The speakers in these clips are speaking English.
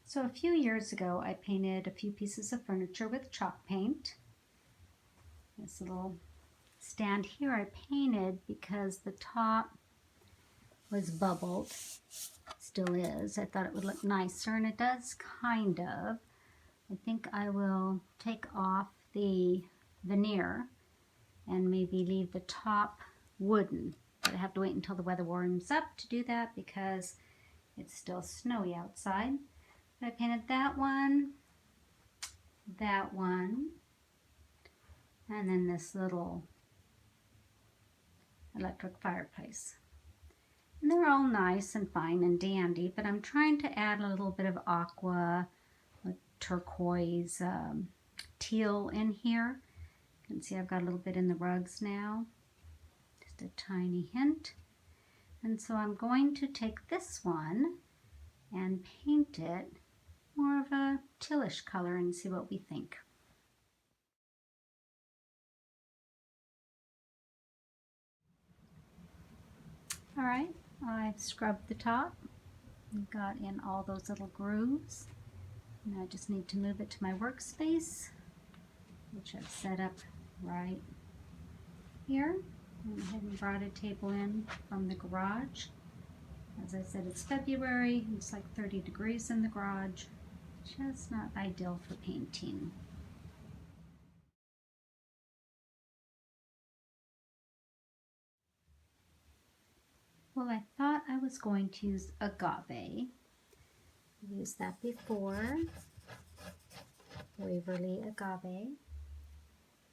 So a few years ago, I painted a few pieces of furniture with chalk paint. This little stand here I painted because the top was bubbled, still is. I thought it would look nicer, and it does kind of. I think I will take off the veneer and maybe leave the top wooden. But I have to wait until the weather warms up to do that because it's still snowy outside. I painted that one, and then this little electric fireplace. And they're all nice and fine and dandy, but I'm trying to add a little bit of aqua, turquoise, teal in here. You can see I've got a little bit in the rugs now, just a tiny hint. And so I'm going to take this one and paint it more of a tealish color and see what we think. All right, I've scrubbed the top and got in all those little grooves. Now I just need to move it to my workspace, which I've set up right here. I went ahead and brought a table in from the garage. As I said, it's February. It's like 30 degrees in the garage. Just not ideal for painting. Well, I thought I was going to use agave. I've used that before. Waverly agave.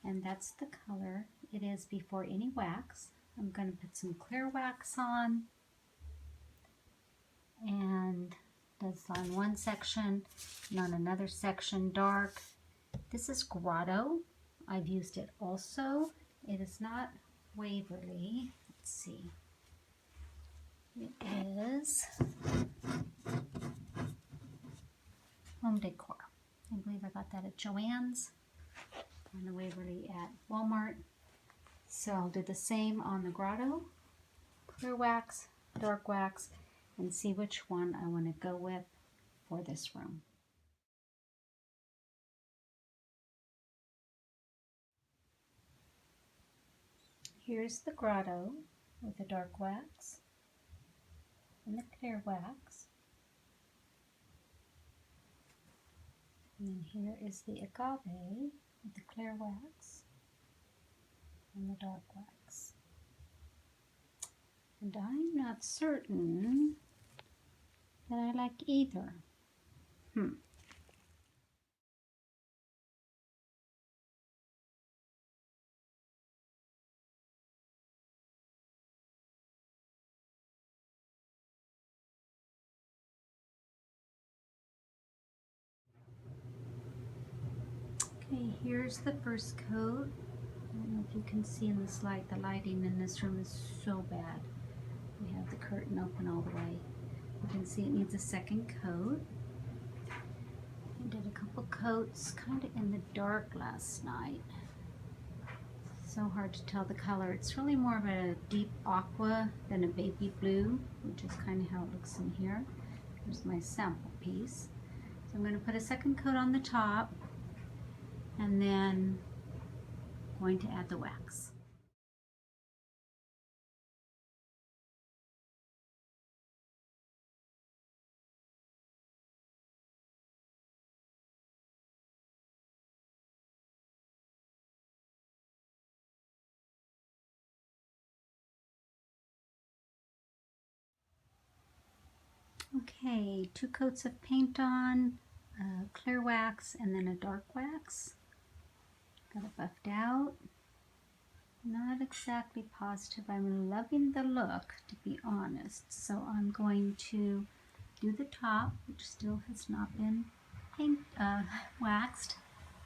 And that's the color it is before any wax. I'm going to put some clear wax on. And that's on one section and on another section dark. This is Grotto. I've used it also. It is not Waverly. Let's see. It is Home Decor. I believe I got that at Joann's, and the Waverly at Walmart. So I'll do the same on the Grotto. Clear wax, dark wax, and see which one I want to go with for this room. Here's the Grotto with the dark wax and the clear wax. And then here is the agave with the clear wax and the dark wax. And I'm not certain that I like either. Okay, here's the first coat. I don't know if you can see in this light, the lighting in this room is so bad. We have the curtain open all the way. You can see it needs a second coat. I did a couple coats kind of in the dark last night. So hard to tell the color. It's really more of a deep aqua than a baby blue, which is kind of how it looks in here. Here's my sample piece. So I'm going to put a second coat on the top, and then going to add the wax. Okay, 2 coats of paint on, clear wax and then a dark wax. Got it buffed out. Not exactly positive I'm loving the look, to be honest. So I'm going to do the top, which still has not been waxed.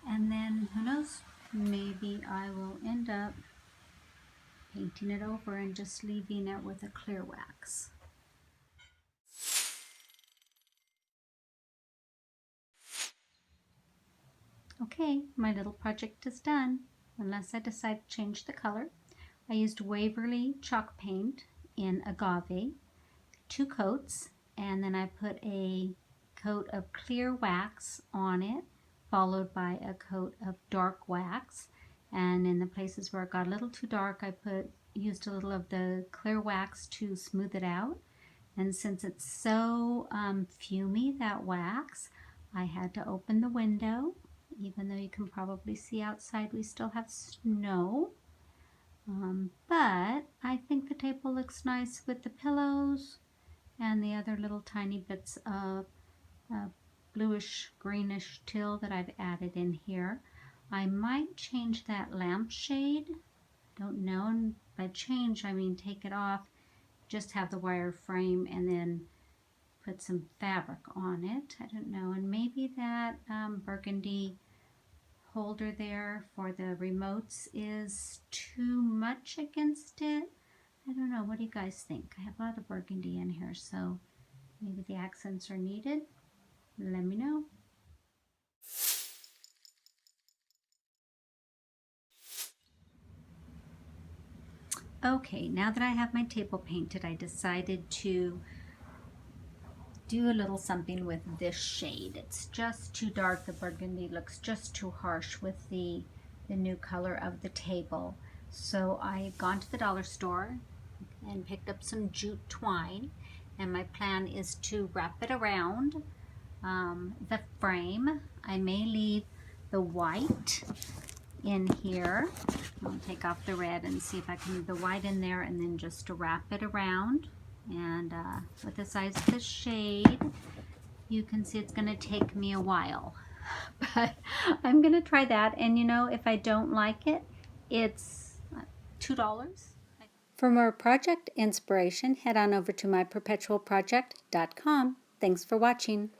And then, who knows, maybe I will end up painting it over and just leaving it with a clear wax. Okay, my little project is done, unless I decide to change the color. I used Waverly chalk paint in agave, 2 coats, and then I put a coat of clear wax on it, followed by a coat of dark wax. And in the places where it got a little too dark, I used a little of the clear wax to smooth it out. And since it's so fumy, that wax, I had to open the window. Even though you can probably see outside, we still have snow. But I think the table looks nice with the pillows and the other little tiny bits of bluish greenish teal that I've added in here. I might change that lampshade. Don't know, and by change I mean take it off, just have the wire frame and then put some fabric on it. I don't know, and maybe that burgundy holder there for the remotes is too much against it. I don't know, what do you guys think? I have a lot of burgundy in here, so maybe the accents are needed. Let me know. Okay, now that I have my table painted, I decided to do a little something with this shade. It's just too dark. The burgundy looks just too harsh with the new color of the table. So I've gone to the dollar store and picked up some jute twine, and my plan is to wrap it around the frame. I may leave the white in here. I'll take off the red and see if I can leave the white in there and then just wrap it around. And with the size of the shade, you can see it's going to take me a while. But I'm going to try that. And you know, if I don't like it, it's $2. For more project inspiration, head on over to myperpetualproject.com. Thanks for watching.